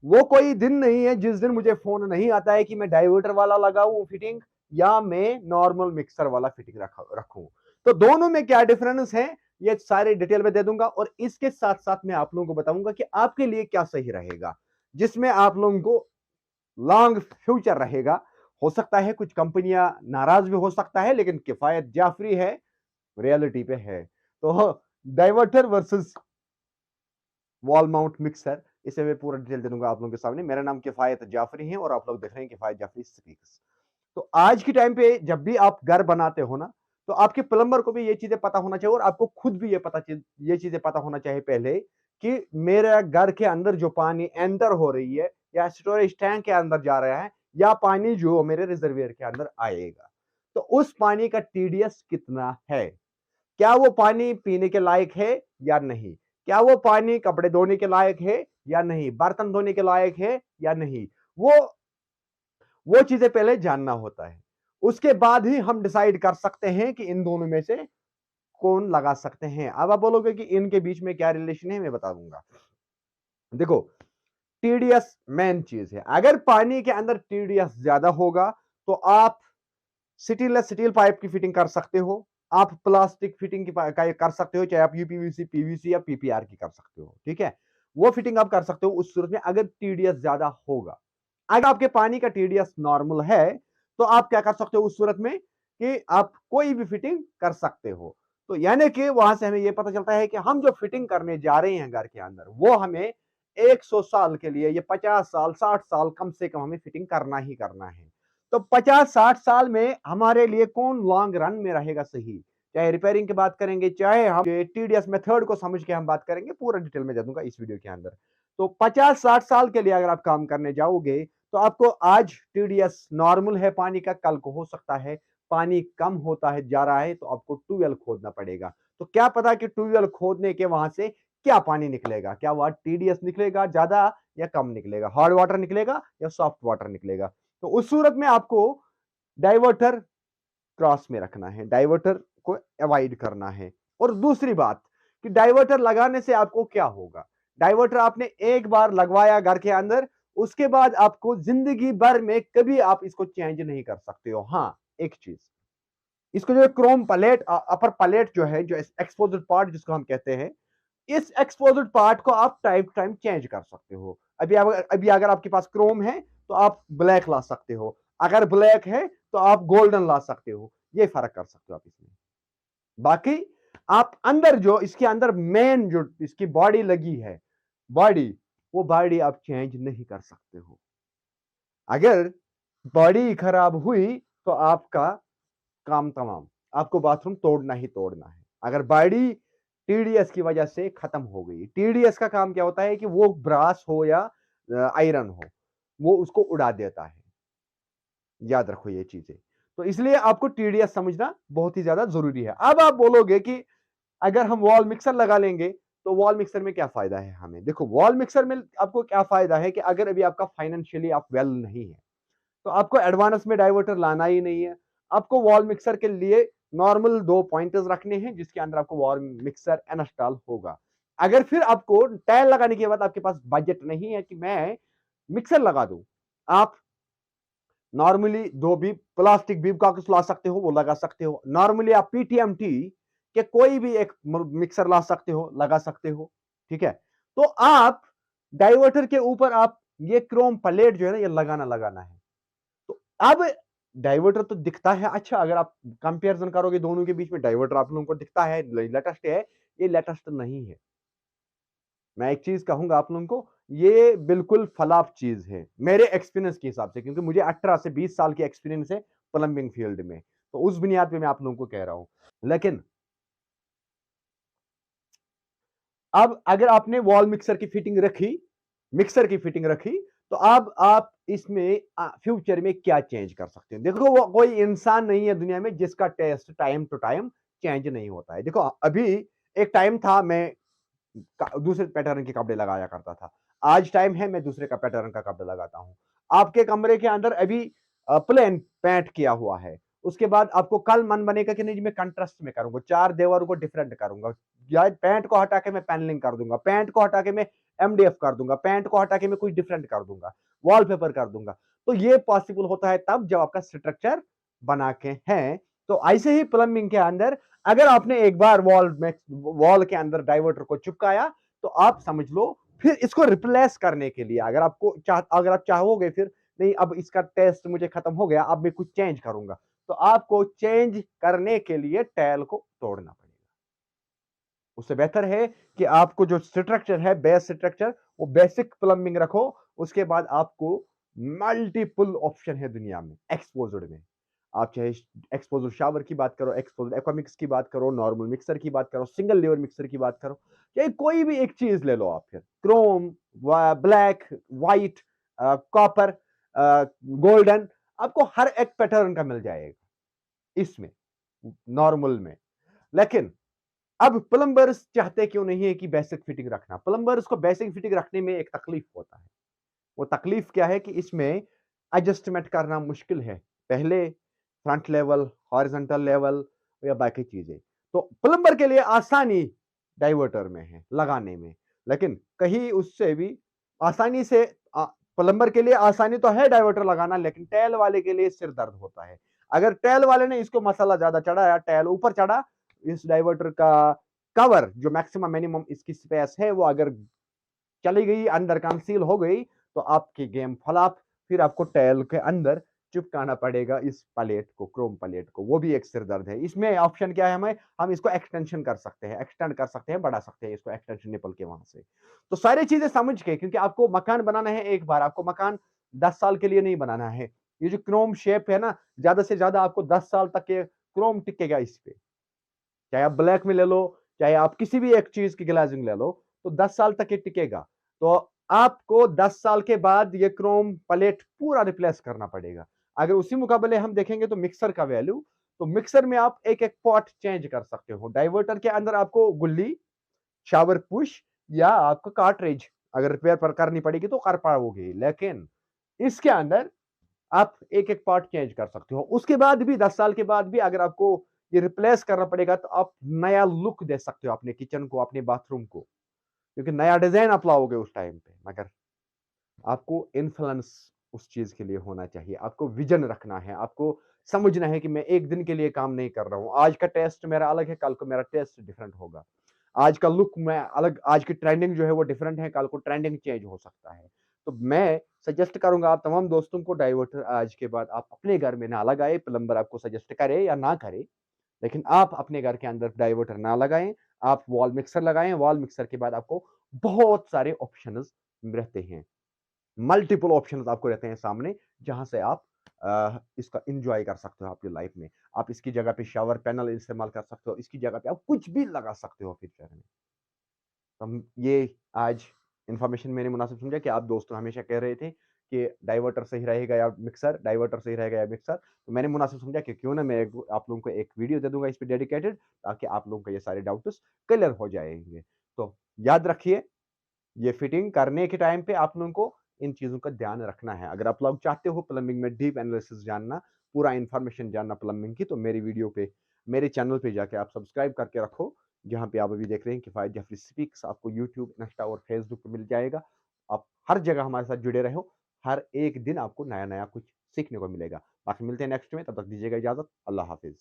वो कोई दिन नहीं है जिस दिन मुझे फोन नहीं आता है कि मैं डाइवर्टर वाला लगाऊं फिटिंग या मैं नॉर्मल मिक्सर वाला फिटिंग रखूं। तो दोनों में क्या डिफरेंस है ये सारे डिटेल में दे दूंगा, और इसके साथ साथ मैं आप लोगों को बताऊंगा कि आपके लिए क्या सही रहेगा, जिसमें आप लोगों को लॉन्ग फ्यूचर रहेगा। हो सकता है कुछ कंपनियां नाराज भी हो सकता है, लेकिन किफायत जाफरी है, रियलिटी पे है। तो diverter versus wall mount mixer, इसे मैं पूरा डिटेल दे दूंगा आप लोगों के सामने। मेरा नाम किफायत जाफरी है और आप लोग देख रहे हैं किफायत जाफरी स्पीक्स। तो आज के टाइम पे जब भी आप घर बनाते हो ना, तो आपके प्लम्बर को भी ये चीजें पता होना चाहिए, और आपको खुद भी ये चीजें पता होना चाहिए पहले कि मेरे घर के अंदर जो पानी एंटर हो रही है या स्टोरेज टैंक के अंदर जा रहा है, या पानी जो मेरे रिजर्वियर के अंदर आएगा, तो उस पानी का टीडीएस कितना है, क्या वो पानी पीने के लायक है या नहीं, क्या वो पानी कपड़े धोने के लायक है या नहीं, बर्तन धोने के लायक है या नहीं, वो वो चीजें पहले जानना होता है। उसके बाद ही हम डिसाइड कर सकते हैं कि इन दोनों में से कौन लगा सकते हैं। अब आप बोलोगे कि इनके बीच में क्या रिलेशन है, मैं बता दूंगा। देखो, टीडीएस मेन चीज है। अगर पानी के अंदर टीडीएस ज्यादा होगा तो आप स्टेनलेस स्टील पाइप की फिटिंग कर सकते हो, आप प्लास्टिक फिटिंग की कर सकते हो, चाहे आप यूपीवीसी पीवीसी या पीपीआर की कर सकते हो, ठीक है। वो फिटिंग आप कर सकते हो उस सूरत में अगर टीडीएस ज्यादा होगा। अगर आपके पानी का टीडीएस नॉर्मल है तो आप क्या कर सकते हो उस सूरत में कि आप कोई भी फिटिंग कर सकते हो। तो यानी कि वहां से हमें यह पता चलता है कि हम जो फिटिंग करने जा रहे हैं घर के अंदर, वो हमें 100 साल के लिए, ये 50 साल 60 साल कम से कम हमें फिटिंग करना ही करना है। तो 50-60 साल में हमारे लिए कौन लॉन्ग रन में रहेगा सही, चाहे रिपेयरिंग की बात करेंगे, चाहे हम टीडीएस मेथड को समझ के हम बात करेंगे, पूरा डिटेल में दे दूंगा इस वीडियो के अंदर। तो 50-60 साल के लिए अगर आप काम करने जाओगे तो आपको आज टीडीएस नॉर्मल है पानी का, कल को हो सकता है पानी कम होता है जा रहा है तो आपको ट्यूबवेल खोदना पड़ेगा। तो क्या पता कि ट्यूबवेल खोदने के वहां से क्या पानी निकलेगा, क्या वह टीडीएस निकलेगा ज्यादा या कम निकलेगा, हार्ड वाटर निकलेगा या सॉफ्ट वाटर निकलेगा। तो उस सूरत में आपको डाइवर्टर क्रॉस में रखना है, डाइवर्टर को अवॉइड करना है। और दूसरी बात कि डाइवर्टर लगाने से आपको क्या होगा, डाइवर्टर आपने एक बार लगवाया घर के अंदर, उसके बाद आपको जिंदगी भर में कभी आप इसको चेंज नहीं कर सकते हो। हाँ, एक चीज, इसको जो क्रोम प्लेट, अपर प्लेट जो है, जो एक्सपोज्ड पार्ट जिसको हम कहते हैं, इस एक्सपोज्ड पार्ट को आप टाइम टू टाइम चेंज कर सकते हो। अभी अगर आपके पास क्रोम है तो आप ब्लैक ला सकते हो, अगर ब्लैक है तो आप गोल्डन ला सकते हो, ये फर्क कर सकते हो आप इसमें। बाकी आप अंदर जो इसके अंदर मेन जो इसकी बॉडी लगी है, बॉडी, वो बॉडी आप चेंज नहीं कर सकते हो। अगर बॉडी खराब हुई तो आपका काम तमाम, आपको बाथरूम तोड़ना ही तोड़ना है। अगर बॉडी टीडीएस की वजह से खत्म हो गई, टीडीएस का काम क्या होता है कि वो ब्रास हो या आयरन हो, वो उसको उड़ा देता है। याद रखो ये चीजें। तो इसलिए आपको टीडीएस समझना बहुत ही ज्यादा जरूरी है। अब आप बोलोगे कि अगर हम वॉल मिक्सर लगा लेंगे तो वॉल मिक्सर में क्या फायदा है हमें। देखो, वॉल मिक्सर में आपको क्या फायदा है कि अगर अभी आपका फाइनेंशियली आप वेल नहीं है तो आपको एडवांस में डाइवर्टर लाना ही नहीं है। आपको वॉल मिक्सर के लिए नॉर्मल 2 पॉइंटर्स रखने हैं जिसके अंदर आपको वॉल मिक्सर इंस्टॉल होगा। अगर फिर आपको टाइल लगाने के बाद आपके पास बजट नहीं है कि मैं मिक्सर लगा दूं, आप नॉर्मली 2 बीप प्लास्टिक बीप का ला सकते हो, वो लगा सकते हो। नॉर्मली आप पीटीएमटी के कोई भी एक मिक्सर ला सकते हो, लगा सकते हो, ठीक है। तो आप डाइवर्टर के ऊपर आप ये क्रोम प्लेट जो है ना, ये लगाना लगाना है। तो अब डाइवर्टर तो दिखता है अच्छा, अगर आप कंपैरिजन करोगे दोनों के बीच में, डाइवर्टर आप लोगों को दिखता है लेटेस्ट है, ये लेटेस्ट नहीं है। मैं एक चीज कहूंगा आप लोगों को, ये बिल्कुल फलाप चीज है मेरे एक्सपीरियंस के हिसाब से, क्योंकि मुझे 18 से 20 साल की एक्सपीरियंस है प्लम्बिंग फील्ड में, तो उस बुनियाद पे मैं आप लोगों को कह रहा हूं। लेकिन अब अगर आपने वॉल मिक्सर की फिटिंग रखी, मिक्सर की फिटिंग रखी, तो अब आप इसमें फ्यूचर में क्या चेंज कर सकते हैं। देखो, वो कोई इंसान नहीं है दुनिया में जिसका taste time to time change नहीं होता है। देखो, अभी एक टाइम था मैं दूसरे पैटर्न के कपड़े लगाया करता था, आज टाइम है मैं दूसरे का पैटर्न का कपड़ा लगाता हूं। आपके कमरे के अंदर अभी प्लेन पेंट किया हुआ है, उसके बाद आपको कल मन बनेगा कि नहीं मैं कंट्रास्ट में करूंगा, 4 देवरों को डिफरेंट करूंगा, या पैंट को हटा के मैं पैनलिंग कर दूंगा, पैंट को हटा के मैं एमडीएफ कर दूंगा, पैंट को हटा के मैं कुछ डिफरेंट कर दूंगा, वॉलपेपर कर दूंगा। तो ये पॉसिबल होता है तब जब आपका स्ट्रक्चर बना के हैं। तो ऐसे ही प्लम्बिंग के अंदर अगर आपने एक बार वॉल के अंदर डाइवर्टर को चिपकाया तो आप समझ लो फिर इसको रिप्लेस करने के लिए अगर आप चाहोगे फिर नहीं अब इसका टेस्ट मुझे खत्म हो गया, अब मैं कुछ चेंज करूंगा, तो आपको चेंज करने के लिए टैल को तोड़ना पड़ेगा। उससे बेहतर है कि आपको जो स्ट्रक्चर है बेस स्ट्रक्चर वो बेसिक प्लम्बिंग रखो। उसके बाद आपको मल्टीपल ऑप्शन है दुनिया में एक्सपोज्ड में। आप चाहे एक्सपोज्ड शावर की बात करो, एक्सपोज्ड एक्वामिक्स की बात करो, नॉर्मल मिक्सर की बात करो, सिंगल लेयर मिक्सर की बात करो, चाहे कोई भी एक चीज ले लो आप, फिर Chrome, black, white, copper, golden, आपको हर एक पैटर्न का मिल जाएगा इसमें नॉर्मल में। लेकिन अब प्लम्बर्स चाहते क्यों नहीं है कि बेसिक फिटिंग रखना? प्लम्बर्स को बेसिक फिटिंग रखने में एक तकलीफ होता है। वो तकलीफ क्या है कि इसमें एडजस्टमेंट करना मुश्किल है। पहले फ्रंट लेवल, हॉरिजॉन्टल लेवल या बाकी चीजें। तो प्लम्बर के लिए आसानी डाइवर्टर में है लगाने में, लेकिन कहीं उससे भी आसानी से प्लम्बर के लिए आसानी तो है डाइवर्टर लगाना, लेकिन टैल वाले के लिए सिर दर्द होता है। अगर टैल वाले ने इसको मसाला ज्यादा चढ़ाया, टैल ऊपर चढ़ा, इस डाइवर्टर का कवर जो मैक्सिमम मिनिमम इसकी स्पेस है वो अगर चली गई, अंदर कंसील हो गई, तो आपकी गेम फ्लॉप। फिर आपको टैल के अंदर चिपकाना पड़ेगा इस प्लेट को, क्रोम प्लेट को, वो भी एक सिर दर्द है। इसमें ऑप्शन क्या है, हमें हम इसको एक्सटेंशन कर सकते हैं, एक्सटेंड कर सकते हैं, बढ़ा सकते हैं इसको एक्सटेंशन निपल के वहां से। तो सारी चीजें समझ के, क्योंकि आपको मकान बनाना है एक बार, आपको मकान 10 साल के लिए नहीं बनाना है। ये जो क्रोम शेप है ना, ज्यादा से ज्यादा आपको 10 साल तक के क्रोम टिकेगा इस पे। चाहे आप ब्लैक में ले लो, चाहे आप किसी भी एक चीज की ग्लाजिंग ले लो, तो 10 साल तक ये टिकेगा। तो आपको 10 साल के बाद ये क्रोम प्लेट पूरा रिप्लेस करना पड़ेगा। अगर उसी मुकाबले हम देखेंगे तो मिक्सर का वैल्यू, तो मिक्सर में आप एक एक पॉट चेंज कर सकते हो। डाइवर्टर के अंदर आपको गुल्ली, शावर पुश या आपको कार्ट्रिज अगर रिपेयर पर करनी पड़ेगी तो कर पाओगे, लेकिन इसके अंदर आप एक एक पार्ट चेंज कर सकते हो। उसके बाद भी 10 साल के बाद भी अगर आपको ये रिप्लेस करना पड़ेगा तो आप नया लुक दे सकते हो अपने किचन को, अपने बाथरूम को, क्योंकि नया डिजाइन आप लाओगे उस टाइम पे। मगर आपको इन्फ्लुएंस उस चीज के लिए होना चाहिए, आपको विजन रखना है, आपको समझना है कि मैं एक दिन के लिए काम नहीं कर रहा हूं। आज का टेस्ट मेरा अलग है, कल को मेरा टेस्ट डिफरेंट होगा। आज का लुक मैं अलग, आज की ट्रेंडिंग जो है वो डिफरेंट है, कल को ट्रेंडिंग चेंज हो सकता है। तो मैं सजेस्ट करूंगा आप तमाम दोस्तों को, डाइवर्टर आज के बाद आप अपने घर में ना लगाए। प्लम्बर आपको सजेस्ट करे या ना करे, लेकिन आप अपने घर के अंदर डाइवर्टर ना लगाएं। आप वॉल मिक्सर लगाएं। वॉल मिक्सर के बाद आपको बहुत सारे ऑप्शंस रहते हैं, मल्टीपल ऑप्शंस आपको रहते हैं सामने, जहां से आप इसका एंजॉय कर सकते हो अपनी लाइफ में। आप इसकी जगह पे शावर पैनल इस्तेमाल कर सकते हो, इसकी जगह पे आप कुछ भी लगा सकते हो फ्यूचर में। हम ये आज इन्फॉर्मेशन मैंने मुनासिब समझा कि आप दोस्तों हमेशा कह रहे थे कि डाइवर्टर सही रहेगा या मिक्सर, डाइवर्टर सही रहेगा या मिक्सर, तो मैंने मुनासिब समझा कि क्यों ना मैं आप लोगों को एक वीडियो दे दूंगा इस पे डेडिकेटेड, ताकि आप लोगों को ये सारे डाउट्स क्लियर हो जाएंगे। तो याद रखिए, ये फिटिंग करने के टाइम पे आप लोगों को इन चीजों का ध्यान रखना है। अगर आप लोग चाहते हो प्लम्बिंग में डीप एनालिसिस जानना, पूरा इंफॉर्मेशन जानना प्लम्बिंग की, तो मेरी वीडियो पे, मेरे चैनल पे जाके आप सब्सक्राइब करके रखो, जहाँ पे आप अभी देख रहे हैं किफायत जाफरी स्पीक्स। आपको यूट्यूब, इंस्टा और फेसबुक पे मिल जाएगा। आप हर जगह हमारे साथ जुड़े रहो, हर एक दिन आपको नया नया कुछ सीखने को मिलेगा। बाकी मिलते हैं नेक्स्ट में, तब तक दीजिएगा इजाजत। अल्लाह हाफिज।